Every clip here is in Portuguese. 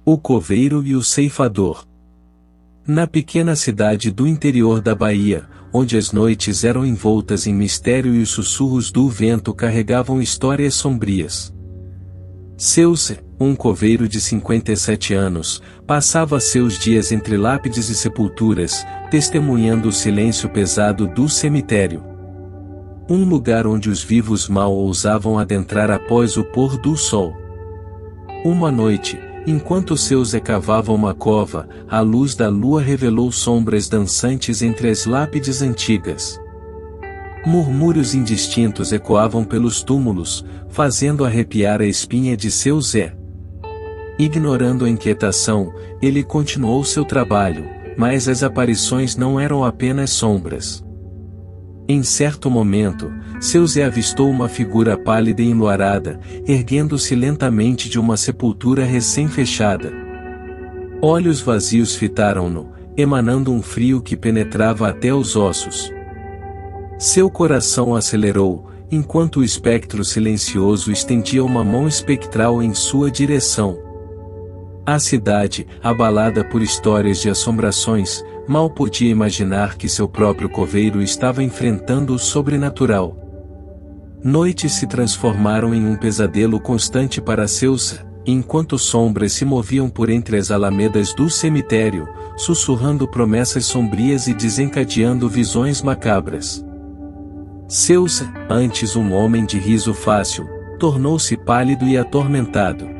O coveiro e o ceifador. Na pequena cidade do interior da Bahia, onde as noites eram envoltas em mistério e os sussurros do vento carregavam histórias sombrias. Seu-se, um coveiro de 57 anos, passava seus dias entre lápides e sepulturas, testemunhando o silêncio pesado do cemitério. Um lugar onde os vivos mal ousavam adentrar após o pôr do sol. Uma noite, enquanto seu Zé cavava uma cova, a luz da lua revelou sombras dançantes entre as lápides antigas. Murmúrios indistintos ecoavam pelos túmulos, fazendo arrepiar a espinha de seu Zé. Ignorando a inquietação, ele continuou seu trabalho, mas as aparições não eram apenas sombras. Em certo momento, seu Zé avistou uma figura pálida e enluarada, erguendo-se lentamente de uma sepultura recém-fechada. Olhos vazios fitaram-no, emanando um frio que penetrava até os ossos. Seu coração acelerou, enquanto o espectro silencioso estendia uma mão espectral em sua direção. A cidade, abalada por histórias de assombrações, mal podia imaginar que seu próprio coveiro estava enfrentando o sobrenatural. Noites se transformaram em um pesadelo constante para Ceusa, enquanto sombras se moviam por entre as alamedas do cemitério, sussurrando promessas sombrias e desencadeando visões macabras. Ceusa, antes um homem de riso fácil, tornou-se pálido e atormentado.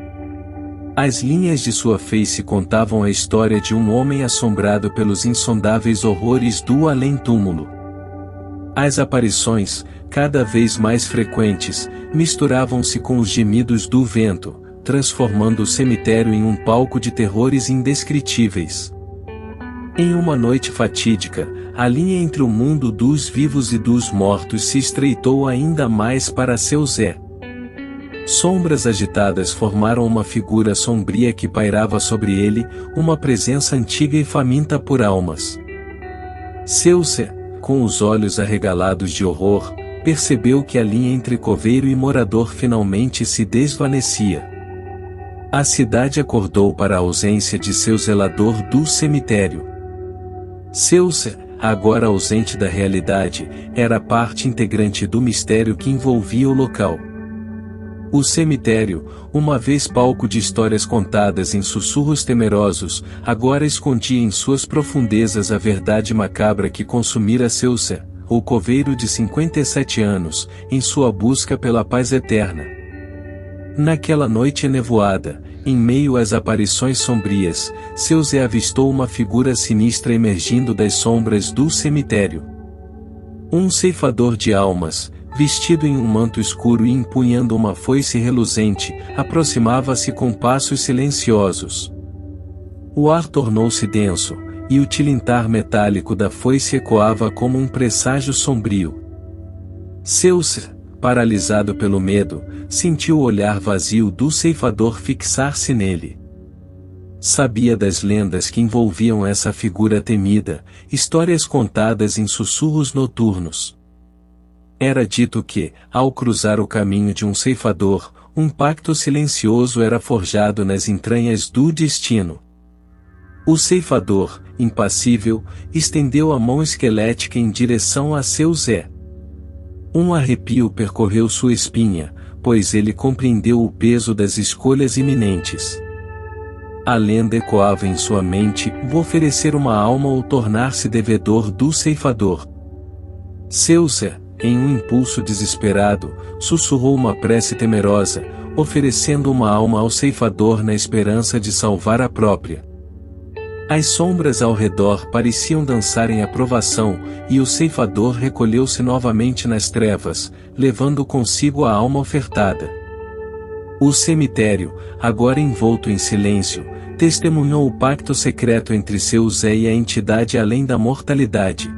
As linhas de sua face contavam a história de um homem assombrado pelos insondáveis horrores do além-túmulo. As aparições, cada vez mais frequentes, misturavam-se com os gemidos do vento, transformando o cemitério em um palco de terrores indescritíveis. Em uma noite fatídica, a linha entre o mundo dos vivos e dos mortos se estreitou ainda mais para seu Zé. Sombras agitadas formaram uma figura sombria que pairava sobre ele, uma presença antiga e faminta por almas. Seu Zé, com os olhos arregalados de horror, percebeu que a linha entre coveiro e morador finalmente se desvanecia. A cidade acordou para a ausência de seu zelador do cemitério. Seu Zé, agora ausente da realidade, era parte integrante do mistério que envolvia o local. O cemitério, uma vez palco de histórias contadas em sussurros temerosos, agora escondia em suas profundezas a verdade macabra que consumira seu Zé, o coveiro de 57 anos, em sua busca pela paz eterna. Naquela noite enevoada, em meio às aparições sombrias, seu Zé avistou uma figura sinistra emergindo das sombras do cemitério. Um ceifador de almas, vestido em um manto escuro e empunhando uma foice reluzente, aproximava-se com passos silenciosos. O ar tornou-se denso, e o tilintar metálico da foice ecoava como um presságio sombrio. Seu Zé, paralisado pelo medo, sentiu o olhar vazio do ceifador fixar-se nele. Sabia das lendas que envolviam essa figura temida, histórias contadas em sussurros noturnos. Era dito que, ao cruzar o caminho de um ceifador, um pacto silencioso era forjado nas entranhas do destino. O ceifador, impassível, estendeu a mão esquelética em direção a seu Zé. Um arrepio percorreu sua espinha, pois ele compreendeu o peso das escolhas iminentes. A lenda ecoava em sua mente: vou oferecer uma alma ou tornar-se devedor do ceifador. Seu Zé, em um impulso desesperado, sussurrou uma prece temerosa, oferecendo uma alma ao ceifador na esperança de salvar a própria. As sombras ao redor pareciam dançar em aprovação, e o ceifador recolheu-se novamente nas trevas, levando consigo a alma ofertada. O cemitério, agora envolto em silêncio, testemunhou o pacto secreto entre seu Zé e a entidade além da mortalidade.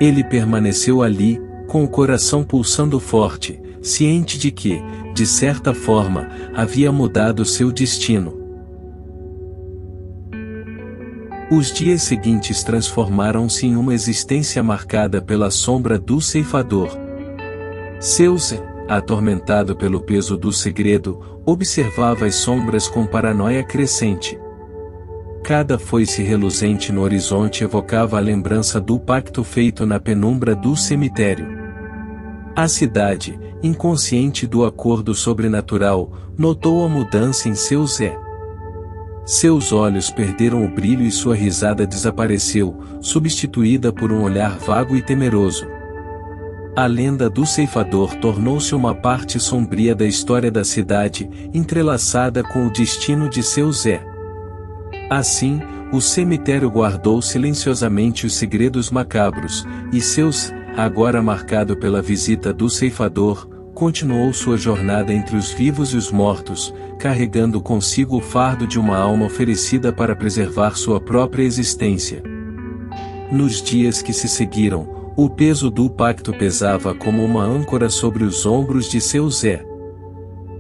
Ele permaneceu ali, com o coração pulsando forte, ciente de que, de certa forma, havia mudado seu destino. Os dias seguintes transformaram-se em uma existência marcada pela sombra do ceifador. Seu Zé, atormentado pelo peso do segredo, observava as sombras com paranoia crescente. Cada foice reluzente no horizonte evocava a lembrança do pacto feito na penumbra do cemitério. A cidade, inconsciente do acordo sobrenatural, notou a mudança em seu Zé. Seus olhos perderam o brilho e sua risada desapareceu, substituída por um olhar vago e temeroso. A lenda do ceifador tornou-se uma parte sombria da história da cidade, entrelaçada com o destino de seu Zé. Assim, o cemitério guardou silenciosamente os segredos macabros, e seus, agora marcado pela visita do ceifador, continuou sua jornada entre os vivos e os mortos, carregando consigo o fardo de uma alma oferecida para preservar sua própria existência. Nos dias que se seguiram, o peso do pacto pesava como uma âncora sobre os ombros de seu Zé.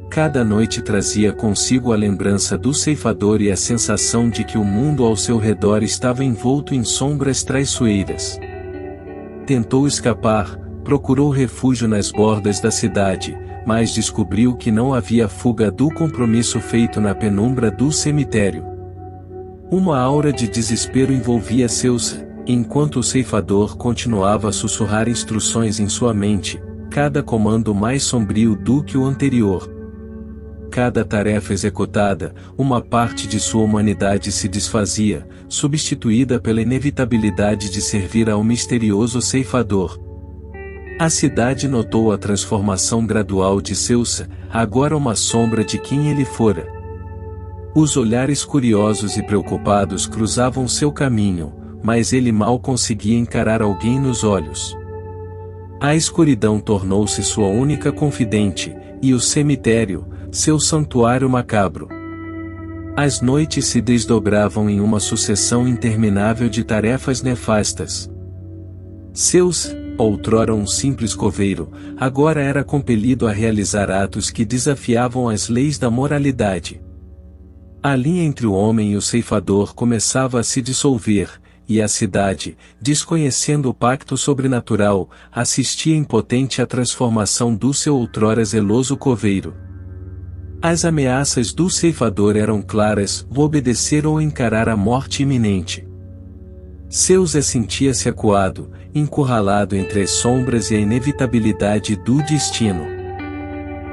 Cada noite trazia consigo a lembrança do ceifador e a sensação de que o mundo ao seu redor estava envolto em sombras traiçoeiras. Tentou escapar, procurou refúgio nas bordas da cidade, mas descobriu que não havia fuga do compromisso feito na penumbra do cemitério. Uma aura de desespero envolvia seus, enquanto o ceifador continuava a sussurrar instruções em sua mente, cada comando mais sombrio do que o anterior. Cada tarefa executada, uma parte de sua humanidade se desfazia, substituída pela inevitabilidade de servir ao misterioso ceifador. A cidade notou a transformação gradual de Seus, agora uma sombra de quem ele fora. Os olhares curiosos e preocupados cruzavam seu caminho, mas ele mal conseguia encarar alguém nos olhos. A escuridão tornou-se sua única confidente, e o cemitério, seu santuário macabro. As noites se desdobravam em uma sucessão interminável de tarefas nefastas. Seus, outrora um simples coveiro, agora era compelido a realizar atos que desafiavam as leis da moralidade. A linha entre o homem e o ceifador começava a se dissolver, e a cidade, desconhecendo o pacto sobrenatural, assistia impotente à transformação do seu outrora zeloso coveiro. As ameaças do ceifador eram claras: obedecer ou encarar a morte iminente. Seu Zé sentia-se acuado, encurralado entre as sombras e a inevitabilidade do destino.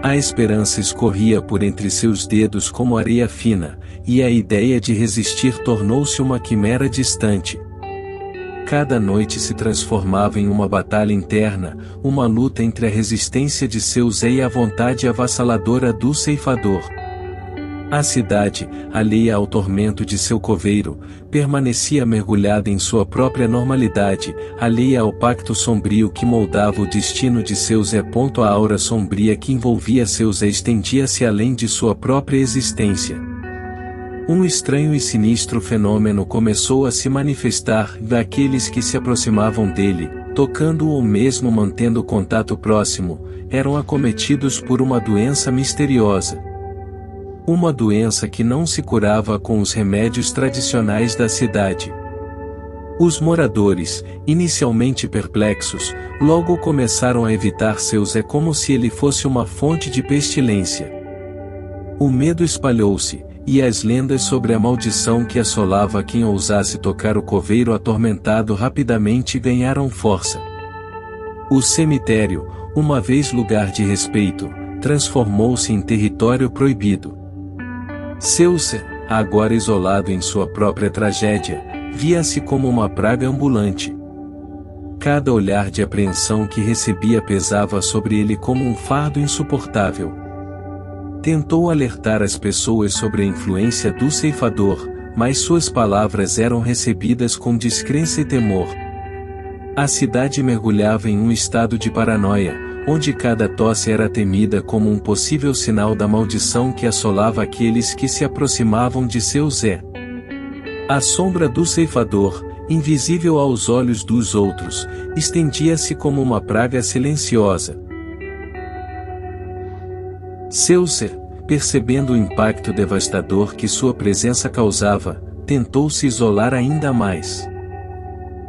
A esperança escorria por entre seus dedos como areia fina, e a ideia de resistir tornou-se uma quimera distante. Cada noite se transformava em uma batalha interna, uma luta entre a resistência de seu Zé e a vontade avassaladora do ceifador. A cidade, alheia ao tormento de seu coveiro, permanecia mergulhada em sua própria normalidade, alheia ao pacto sombrio que moldava o destino de seu Zé. A aura sombria que envolvia seu Zé estendia-se além de sua própria existência. Um estranho e sinistro fenômeno começou a se manifestar daqueles que se aproximavam dele, tocando-o ou mesmo mantendo contato próximo, eram acometidos por uma doença misteriosa. Uma doença que não se curava com os remédios tradicionais da cidade. Os moradores, inicialmente perplexos, logo começaram a evitar seu Zé como se ele fosse uma fonte de pestilência. O medo espalhou-se, e as lendas sobre a maldição que assolava quem ousasse tocar o coveiro atormentado rapidamente ganharam força. O cemitério, uma vez lugar de respeito, transformou-se em território proibido. Seu Zé, agora isolado em sua própria tragédia, via-se como uma praga ambulante. Cada olhar de apreensão que recebia pesava sobre ele como um fardo insuportável. Tentou alertar as pessoas sobre a influência do ceifador, mas suas palavras eram recebidas com descrença e temor. A cidade mergulhava em um estado de paranoia, onde cada tosse era temida como um possível sinal da maldição que assolava aqueles que se aproximavam de seu Zé. A sombra do ceifador, invisível aos olhos dos outros, estendia-se como uma praga silenciosa. Seu Zé, percebendo o impacto devastador que sua presença causava, tentou se isolar ainda mais.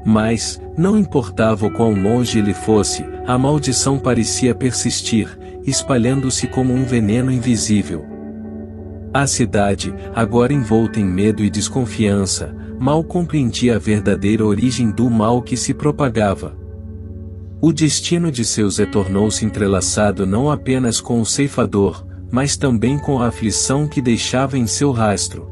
Mas, não importava o quão longe ele fosse, a maldição parecia persistir, espalhando-se como um veneno invisível. A cidade, agora envolta em medo e desconfiança, mal compreendia a verdadeira origem do mal que se propagava. O destino de Zeus tornou-se entrelaçado não apenas com o ceifador, mas também com a aflição que deixava em seu rastro.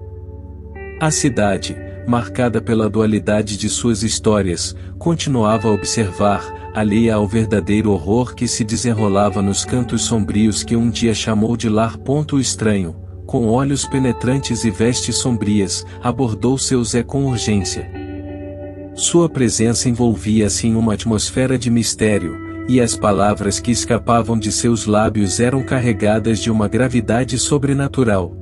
A cidade, marcada pela dualidade de suas histórias, continuava a observar, alheia ao verdadeiro horror que se desenrolava nos cantos sombrios que um dia chamou de lar. O estranho, com olhos penetrantes e vestes sombrias, abordou Zeus com urgência. Sua presença envolvia-se em uma atmosfera de mistério, e as palavras que escapavam de seus lábios eram carregadas de uma gravidade sobrenatural.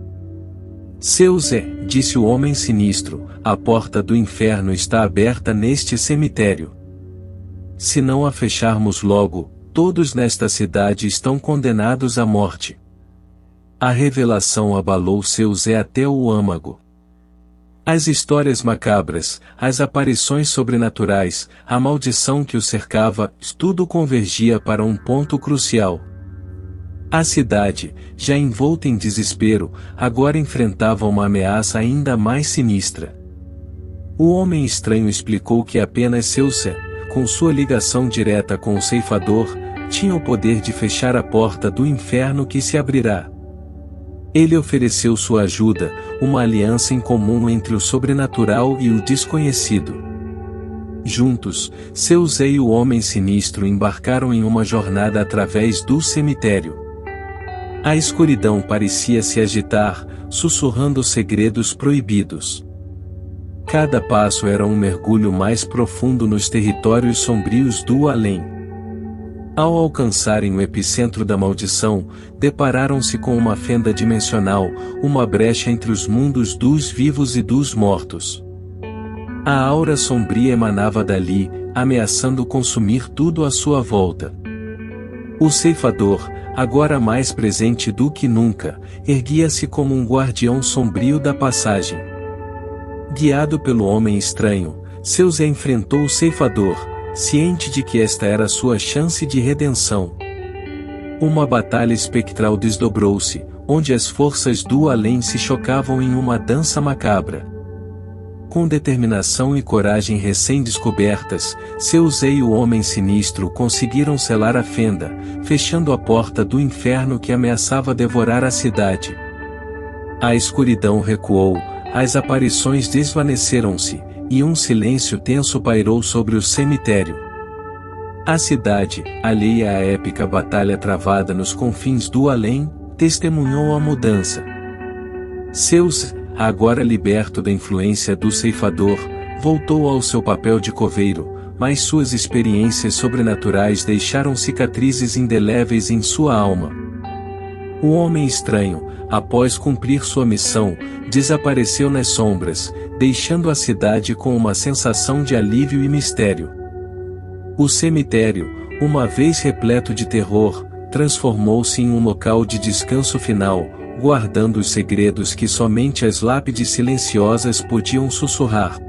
Zeus disse o homem sinistro, a porta do inferno está aberta neste cemitério. Se não a fecharmos logo, todos nesta cidade estão condenados à morte. A revelação abalou Zeus até o âmago. As histórias macabras, as aparições sobrenaturais, a maldição que o cercava, tudo convergia para um ponto crucial. A cidade, já envolta em desespero, agora enfrentava uma ameaça ainda mais sinistra. O homem estranho explicou que apenas Zeus, com sua ligação direta com o ceifador, tinha o poder de fechar a porta do inferno que se abrirá. Ele ofereceu sua ajuda, uma aliança em comum entre o sobrenatural e o desconhecido. Juntos, Zeus e o homem sinistro embarcaram em uma jornada através do cemitério. A escuridão parecia se agitar, sussurrando segredos proibidos. Cada passo era um mergulho mais profundo nos territórios sombrios do além. Ao alcançarem o epicentro da maldição, depararam-se com uma fenda dimensional, uma brecha entre os mundos dos vivos e dos mortos. A aura sombria emanava dali, ameaçando consumir tudo à sua volta. O ceifador, agora mais presente do que nunca, erguia-se como um guardião sombrio da passagem. Guiado pelo homem estranho, Zeus enfrentou o ceifador, ciente de que esta era sua chance de redenção. Uma batalha espectral desdobrou-se, onde as forças do além se chocavam em uma dança macabra. Com determinação e coragem recém-descobertas, Zeus e o homem sinistro conseguiram selar a fenda, fechando a porta do inferno que ameaçava devorar a cidade. A escuridão recuou, as aparições desvaneceram-se, e um silêncio tenso pairou sobre o cemitério. A cidade, alheia à épica batalha travada nos confins do além, testemunhou a mudança. Zeus, agora liberto da influência do ceifador, voltou ao seu papel de coveiro, mas suas experiências sobrenaturais deixaram cicatrizes indeléveis em sua alma. O homem estranho, após cumprir sua missão, desapareceu nas sombras, deixando a cidade com uma sensação de alívio e mistério. O cemitério, uma vez repleto de terror, transformou-se em um local de descanso final, guardando os segredos que somente as lápides silenciosas podiam sussurrar.